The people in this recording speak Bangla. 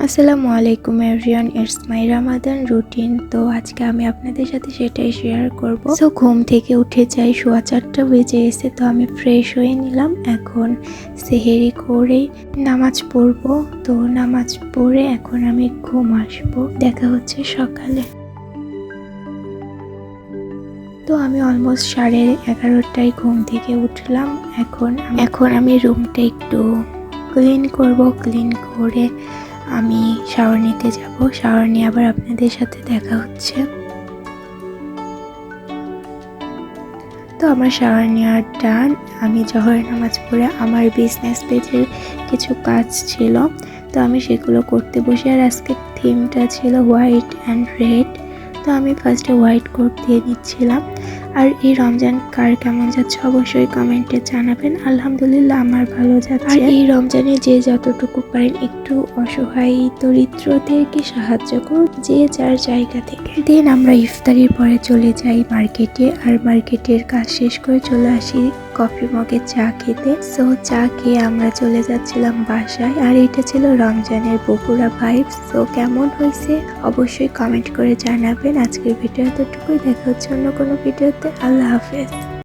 আসসালামু আলাইকুম everyone, it's my Ramadan routine. তো আজকে আমি আপনাদের সাথে সেটাই শেয়ার করব। সো ঘুম থেকে উঠে যাই, 4:15 বেজে এসে তো আমি ফ্রেশ হয়ে নিলাম। এখন সেহেরি করে নামাজ পড়ব। তো নামাজ পড়ে এখন আমি ঘুম আসবো। দেখা হচ্ছে সকালে। তো আমি অলমোস্ট 11:30টায় ঘুম থেকে উঠলাম। এখন আমি রুমটা একটু ক্লিন করব। ক্লিন করে আমি শাওয়ার নিতে যাব। শাওয়ার নিয়ে আবার আপনাদের সাথে দেখা হচ্ছে। তো আমার শাওয়ার নেওয়ার ডান। আমি জোহরের নামাজ পড়ে আমার বিজনেস পেজের কিছু কাজ ছিল, তো আমি সেগুলো করতে বসে। আর আজকের থিমটা ছিল হোয়াইট অ্যান্ড রেড। তো আমি ফার্স্টে হোয়াইট কোট দিয়ে নিচ্ছিলাম। আর এই রমজান কার কেমন যাচ্ছে অবশ্যই কমেন্টে জানাবেন। আলহামদুলিল্লাহ আমার ভালো যাচ্ছে। আর এই রমজানে যে যতটুকু পারেন একটু অসহায় দরিদ্রদেরকে সাহায্য করুন, যে যার জায়গা থেকে। দেন আমরা ইফতারির পরে চলে যাই মার্কেটে। আর মার্কেটের কাজ শেষ করে চলে আসি কফি মগে চা খেতে। সো চা খেয়ে আমরা চলে যাচ্ছিলাম বাসায়। আর এটা ছিল রমজানের বগুড়া ভাইবস। সো কেমন হয়েছে অবশ্যই কমেন্ট করে জানাবেন। আজকের ভিডিও এতটুকুই। দেখা হচ্ছে অন্য কোনো ভিডিওতে। আল্লাহ হাফেজ।